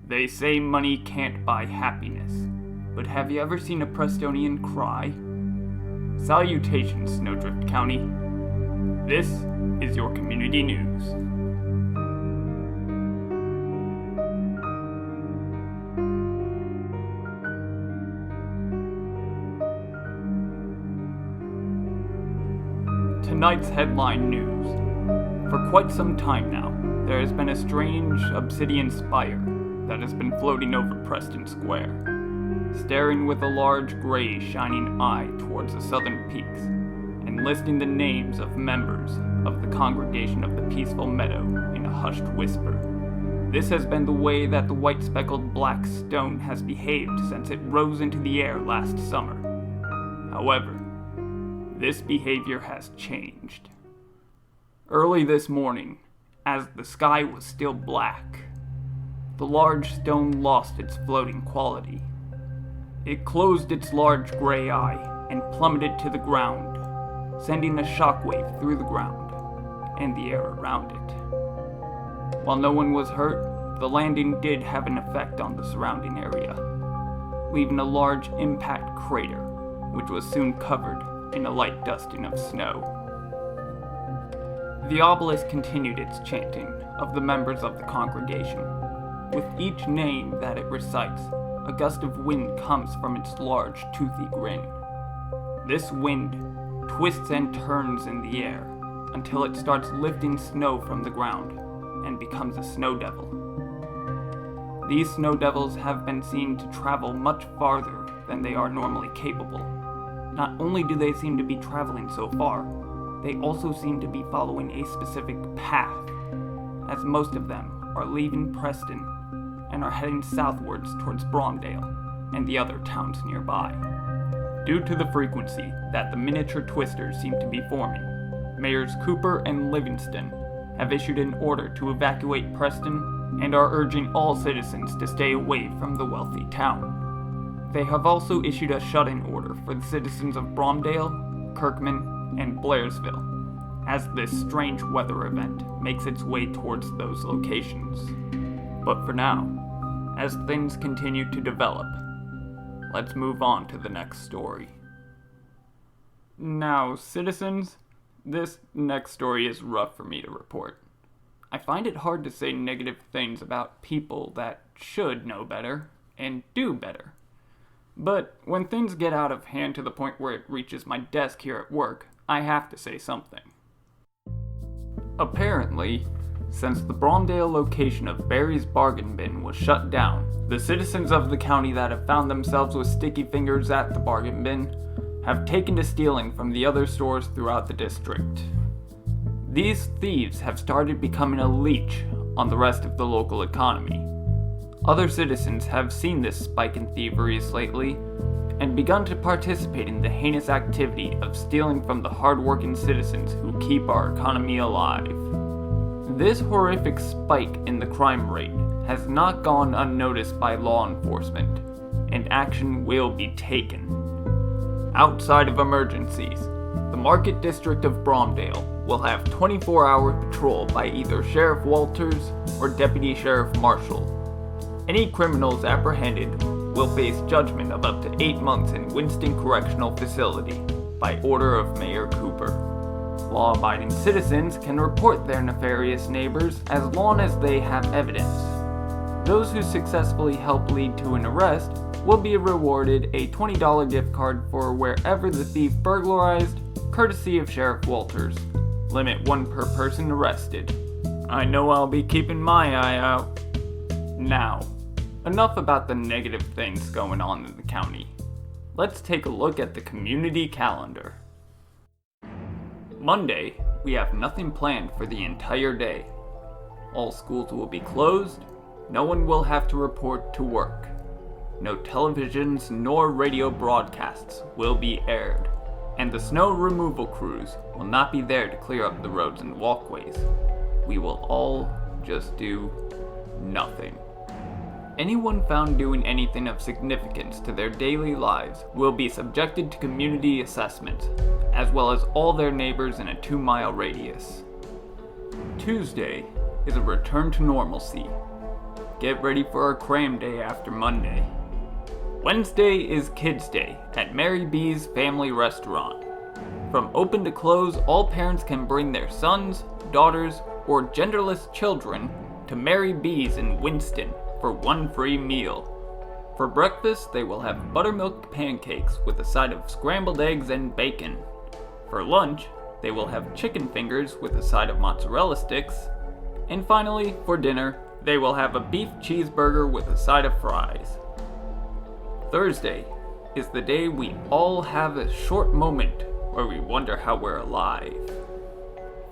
They say money can't buy happiness, but have you ever seen a Prestonian cry? Salutations, Snowdrift County. This is your community news. Tonight's headline news. For quite some time now, there has been a strange obsidian spire that has been floating over Preston Square, staring with a large gray shining eye towards the southern peaks, and listing the names of members of the congregation of the peaceful meadow in a hushed whisper. This has been the way that the white-speckled Blackstone has behaved since it rose into the air last summer. However, this behavior has changed. Early this morning, as the sky was still black, the large stone lost its floating quality. It closed its large gray eye and plummeted to the ground, sending a shockwave through the ground and the air around it. While no one was hurt, the landing did have an effect on the surrounding area, leaving a large impact crater, which was soon covered in a light dusting of snow. The obelisk continued its chanting of the members of the congregation. With each name that it recites, a gust of wind comes from its large, toothy grin. This wind twists and turns in the air until it starts lifting snow from the ground and becomes a snow devil. These snow devils have been seen to travel much farther than they are normally capable. Not only do they seem to be traveling so far, they also seem to be following a specific path, as most of them are leaving Preston and are heading southwards towards Bromdale and the other towns nearby. Due to the frequency that the miniature twisters seem to be forming, Mayors Cooper and Livingston have issued an order to evacuate Preston and are urging all citizens to stay away from the wealthy town. They have also issued a shut-in order for the citizens of Bromdale, Kirkman, and Blairsville, as this strange weather event makes its way towards those locations. But for now, as things continue to develop, let's move on to the next story. Now, citizens, this next story is rough for me to report. I find it hard to say negative things about people that should know better and do better. But when things get out of hand to the point where it reaches my desk here at work, I have to say something. Apparently, since the Bromdale location of Barry's Bargain Bin was shut down, the citizens of the county that have found themselves with sticky fingers at the bargain bin have taken to stealing from the other stores throughout the district. These thieves have started becoming a leech on the rest of the local economy. Other citizens have seen this spike in thievery lately and begun to participate in the heinous activity of stealing from the hard-working citizens who keep our economy alive. This horrific spike in the crime rate has not gone unnoticed by law enforcement, and action will be taken. Outside of emergencies, the Market District of Bromdale will have 24-hour patrol by either Sheriff Walters or Deputy Sheriff Marshall. Any criminals apprehended will face judgment of up to 8 months in Winston Correctional Facility by order of Mayor Cooper. Law-abiding citizens can report their nefarious neighbors as long as they have evidence. Those who successfully help lead to an arrest will be rewarded a $20 gift card for wherever the thief burglarized, courtesy of Sheriff Walters. Limit 1 per person arrested. I know I'll be keeping my eye out. Now, enough about the negative things going on in the county. Let's take a look at the community calendar. Monday, we have nothing planned for the entire day. All schools will be closed, no one will have to report to work. No televisions nor radio broadcasts will be aired, and the snow removal crews will not be there to clear up the roads and walkways. We will all just do nothing. Anyone found doing anything of significance to their daily lives will be subjected to community assessment, as well as all their neighbors in a 2-mile radius. Tuesday is a return to normalcy. get ready for our cram day after Monday. Wednesday is Kids Day at Mary B's Family Restaurant. From open to close, all parents can bring their sons, daughters, or genderless children to Mary B's in Winston for one free meal. For breakfast, they will have buttermilk pancakes with a side of scrambled eggs and bacon. For lunch, they will have chicken fingers with a side of mozzarella sticks. And finally, for dinner, they will have a beef cheeseburger with a side of fries. Thursday is the day we all have a short moment where we wonder how we're alive.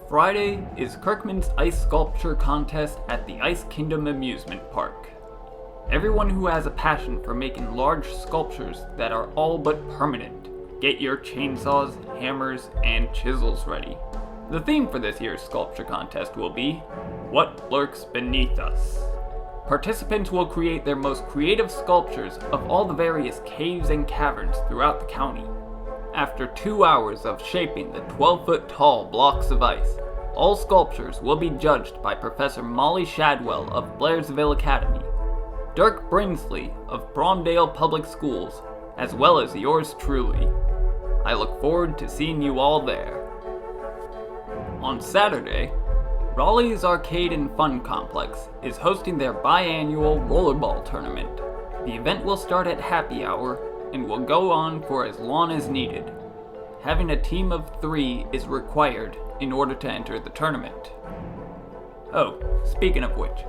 Friday is Kirkman's Ice Sculpture Contest at the Ice Kingdom Amusement Park. Everyone who has a passion for making large sculptures that are all but permanent, get your chainsaws, hammers, and chisels ready. The theme for this year's sculpture contest will be, What Lurks Beneath Us? Participants will create their most creative sculptures of all the various caves and caverns throughout the county. After 2 hours of shaping the 12-foot tall blocks of ice, all sculptures will be judged by Professor Molly Shadwell of Blairsville Academy, Dirk Brinsley of Bromdale Public Schools, as well as yours truly. I look forward to seeing you all there. On Saturday, Raleigh's Arcade and Fun Complex is hosting their biannual rollerball tournament. The event will start at happy hour and will go on for as long as needed. Having a team of 3 is required in order to enter the tournament. Oh, speaking of which,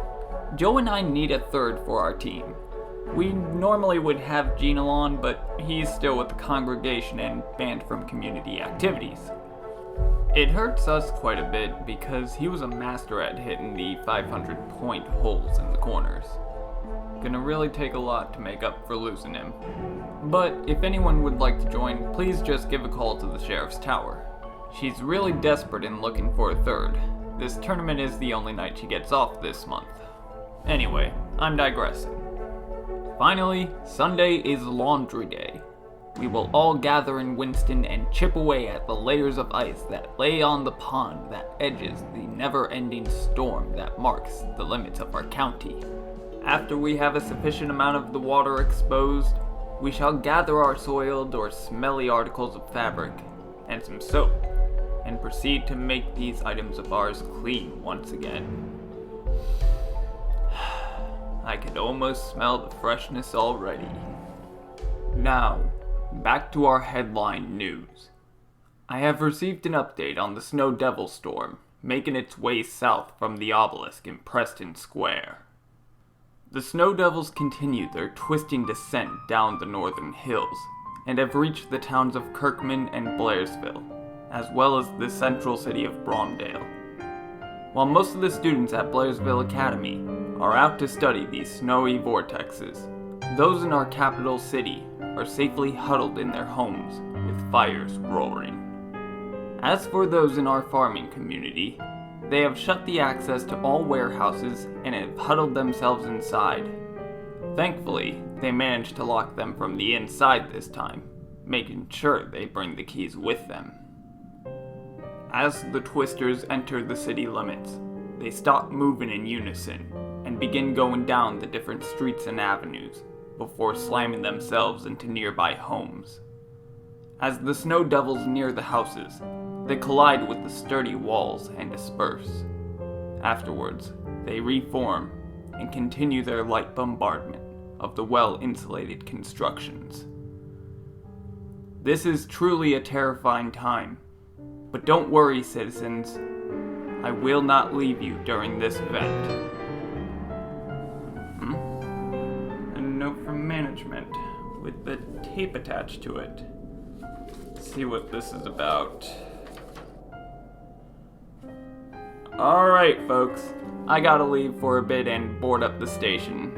Joe and I need a 3rd for our team. We normally would have Gene along, but he's still with the congregation and banned from community activities. It hurts us quite a bit because he was a master at hitting the 500-point holes in the corners. Gonna really take a lot to make up for losing him. But if anyone would like to join, please just give a call to the Sheriff's Tower. She's really desperate and looking for a 3rd. This tournament is the only night she gets off this month. Anyway, I'm digressing. Finally, Sunday is Laundry Day. We will all gather in Winston and chip away at the layers of ice that lay on the pond that edges the never-ending storm that marks the limits of our county. After we have a sufficient amount of the water exposed, we shall gather our soiled or smelly articles of fabric and some soap, and proceed to make these items of ours clean once again. I could almost smell the freshness already. Now, back to our headline news. I have received an update on the Snow Devil storm, making its way south from the obelisk in Preston Square. The Snow Devils continue their twisting descent down the northern hills, and have reached the towns of Kirkman and Blairsville, as well as the central city of Bromdale. While most of the students at Blairsville Academy are out to study these snowy vortexes, those in our capital city are safely huddled in their homes with fires roaring. As for those in our farming community, they have shut the access to all warehouses and have huddled themselves inside. Thankfully, they managed to lock them from the inside this time, making sure they bring the keys with them. As the Twisters enter the city limits, they stop moving in unison and begin going down the different streets and avenues before slamming themselves into nearby homes. As the Snow Devils near the houses, they collide with the sturdy walls and disperse. Afterwards, they reform and continue their light bombardment of the well-insulated constructions. This is truly a terrifying time, but don't worry, citizens. I will not leave you during this event. A note from management with the tape attached to it. Let's see what this is about. Alright, folks. I gotta leave for a bit and board up the station.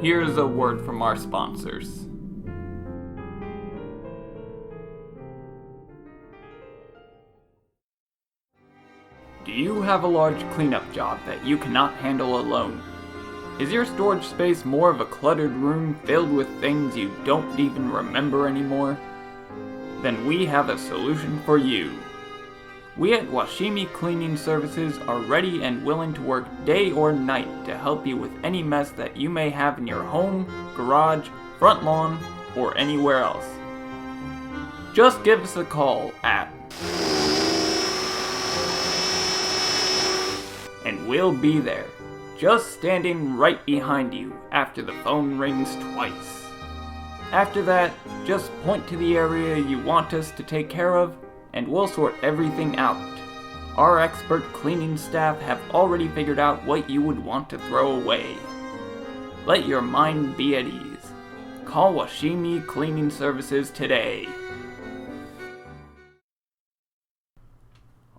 Here's a word from our sponsors. Do you have a large cleanup job that you cannot handle alone? Is your storage space more of a cluttered room filled with things you don't even remember anymore? Then we have a solution for you. We at Washimi Cleaning Services are ready and willing to work day or night to help you with any mess that you may have in your home, garage, front lawn, or anywhere else. Just give us a call at and we'll be there, just standing right behind you after the phone rings twice. After that, just point to the area you want us to take care of, and we'll sort everything out. Our expert cleaning staff have already figured out what you would want to throw away. Let your mind be at ease. Call Washimi Cleaning Services today.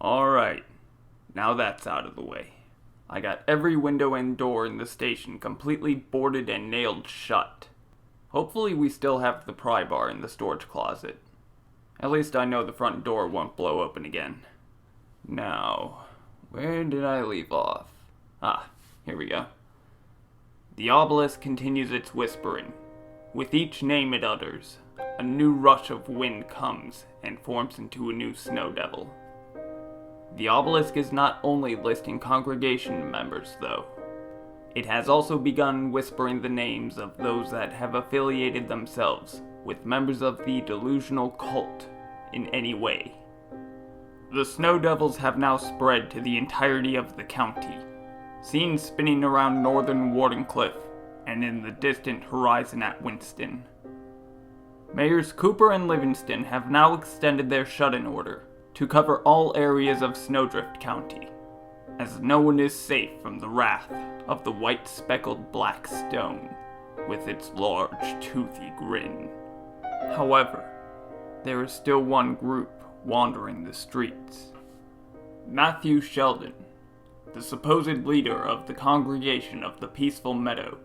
Alright, now that's out of the way. I got every window and door in the station completely boarded and nailed shut. Hopefully we still have the pry bar in the storage closet. At least I know the front door won't blow open again. Now, where did I leave off? Here we go. The obelisk continues its whispering. With each name it utters, a new rush of wind comes and forms into a new snow devil. The obelisk is not only listing congregation members, though. It has also begun whispering the names of those that have affiliated themselves with members of the delusional cult in any way. The snow devils have now spread to the entirety of the county, seen spinning around northern Wardenclyffe and in the distant horizon at Winston. Mayors Cooper and Livingston have now extended their shut-in order to cover all areas of Snowdrift County, as no one is safe from the wrath of the white-speckled Blackstone with its large, toothy grin. However, there is still one group wandering the streets. Matthew Sheldon, the supposed leader of the congregation of the Peaceful Meadow,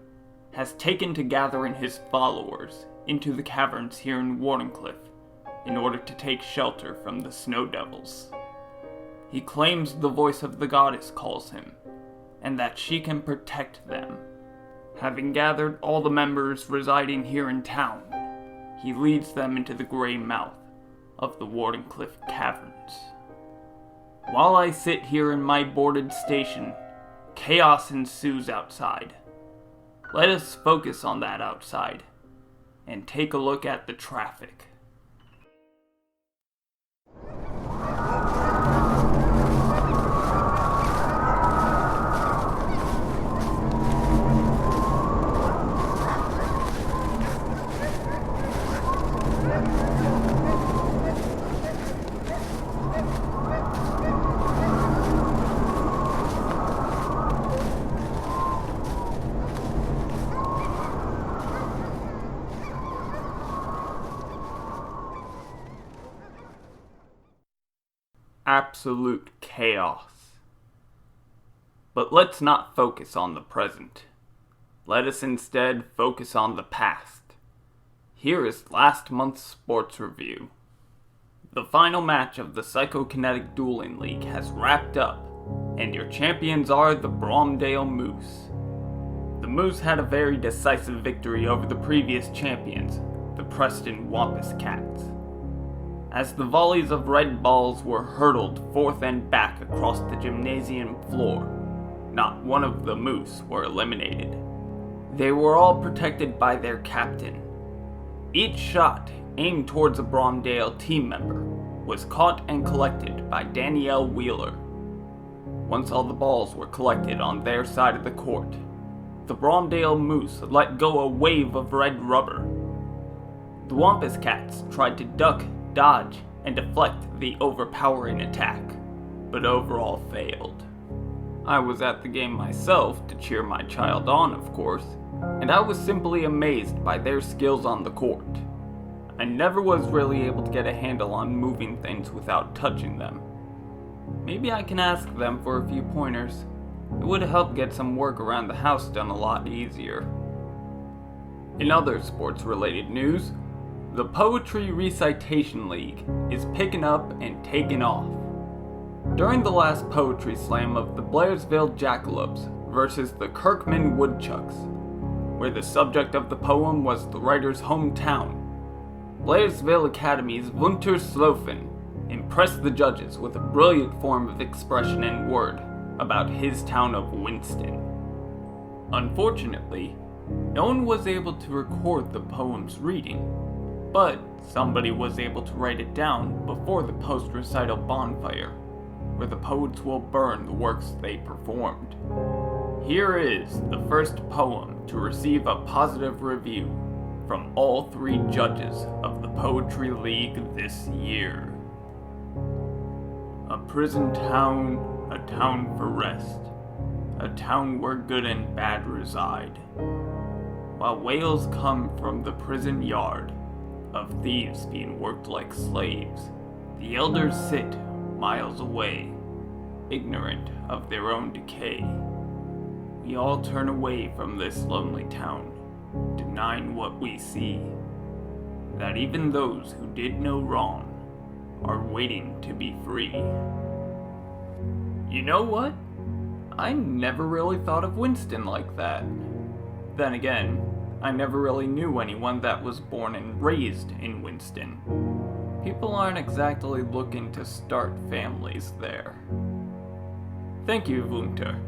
has taken to gathering his followers into the caverns here in Wardenclyffe in order to take shelter from the snow devils. He claims the voice of the goddess calls him, and that she can protect them. Having gathered all the members residing here in town, he leads them into the gray mouth of the Wardenclyffe caverns. While I sit here in my boarded station, chaos ensues outside. Let us focus on that outside, and take a look at the traffic. Absolute chaos. But let's not focus on the present. Let us instead focus on the past. Here is last month's sports review. The final match of the Psychokinetic Dueling League has wrapped up, and your champions are the Bromdale Moose. The Moose had a very decisive victory over the previous champions, the Preston Wampus Cats. As the volleys of red balls were hurtled forth and back across the gymnasium floor, not one of the Moose were eliminated. They were all protected by their captain. Each shot aimed towards a Bromdale team member was caught and collected by Danielle Wheeler. Once all the balls were collected on their side of the court, the Bromdale Moose let go a wave of red rubber. The Wampus Cats tried to duck, dodge, and deflect the overpowering attack, but overall failed. I was at the game myself to cheer my child on, of course, and I was simply amazed by their skills on the court. I never was really able to get a handle on moving things without touching them. Maybe I can ask them for a few pointers. It would help get some work around the house done a lot easier. In other sports-related news, the Poetry Recitation League is picking up and taking off. During the last poetry slam of the Blairsville Jackalopes versus the Kirkman Woodchucks, where the subject of the poem was the writer's hometown, Blairsville Academy's Wunter Slofen impressed the judges with a brilliant form of expression and word about his town of Winston. Unfortunately, no one was able to record the poem's reading, but somebody was able to write it down before the post-recital bonfire, where the poets will burn the works they performed. Here is the first poem to receive a positive review from all 3 judges of the Poetry League this year. A prison town, a town for rest, a town where good and bad reside. While wails come from the prison yard of thieves being worked like slaves, the elders sit miles away, ignorant of their own decay. We all turn away from this lonely town, denying what we see, that even those who did no wrong are waiting to be free. You know what? I never really thought of Winston like that. Then again, I never really knew anyone that was born and raised in Winston. People aren't exactly looking to start families there. Thank you, Wunter,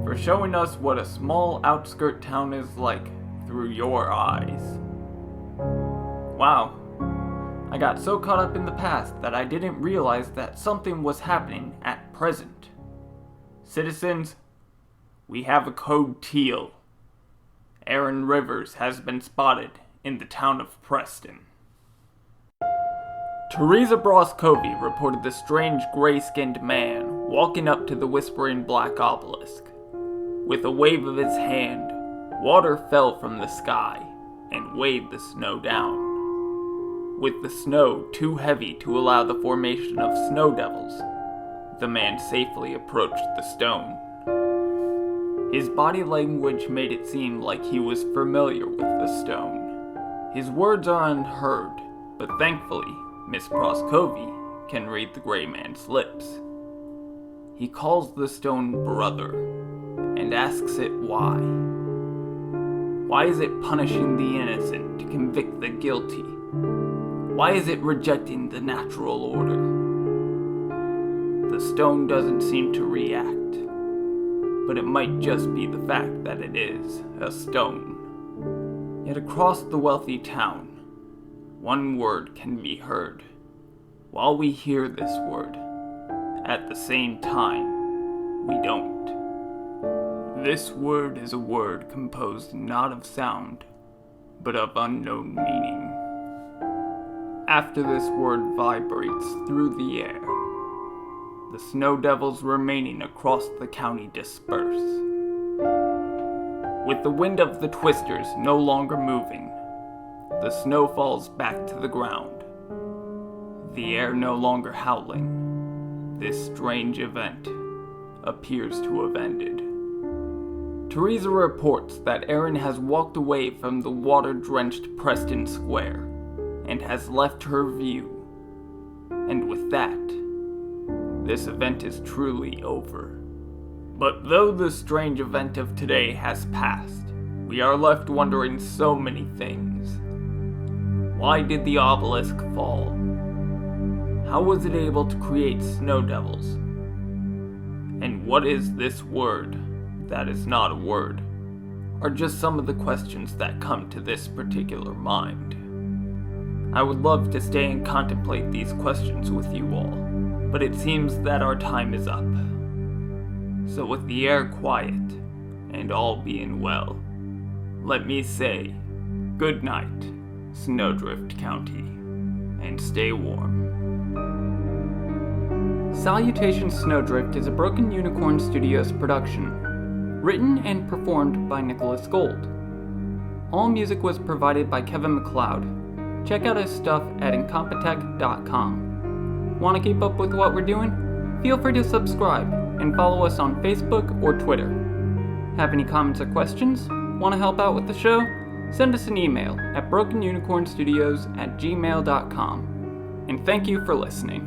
for showing us what a small outskirt town is like through your eyes. Wow, I got so caught up in the past that I didn't realize that something was happening at present. Citizens, we have a code teal. Aaron Rivers has been spotted in the town of Preston. Teresa Broscovy reported the strange gray-skinned man walking up to the whispering black obelisk. With a wave of his hand, water fell from the sky and weighed the snow down. With the snow too heavy to allow the formation of snow devils, the man safely approached the stone. His body language made it seem like he was familiar with the stone. His words are unheard, but thankfully, Miss Broscovy can read the gray man's lips. He calls the stone brother, and asks it why. Why is it punishing the innocent to convict the guilty? Why is it rejecting the natural order? The stone doesn't seem to react, but it might just be the fact that it is a stone. Yet across the wealthy town, one word can be heard. While we hear this word, at the same time, we don't. This word is a word composed not of sound, but of unknown meaning. After this word vibrates through the air, the snow devils remaining across the county disperse. With the wind of the twisters no longer moving, the snow falls back to the ground. The air no longer howling, this strange event appears to have ended. Teresa reports that Aaron has walked away from the water-drenched Preston Square and has left her view. And with that, this event is truly over. But though the strange event of today has passed, we are left wondering so many things. Why did the obelisk fall? How was it able to create snow devils? And what is this word that is not a word? Are just some of the questions that come to this particular mind. I would love to stay and contemplate these questions with you all, but it seems that our time is up. So with the air quiet, and all being well, let me say, good night, Snowdrift County, and stay warm. Salutations Snowdrift is a Broken Unicorn Studios production, written and performed by Nicholas Gold. All music was provided by Kevin MacLeod. Check out his stuff at incompetech.com. Want to keep up with what we're doing? Feel free to subscribe and follow us on Facebook or Twitter. Have any comments or questions? Want to help out with the show? Send us an email at brokenunicornstudios@gmail.com. And thank you for listening.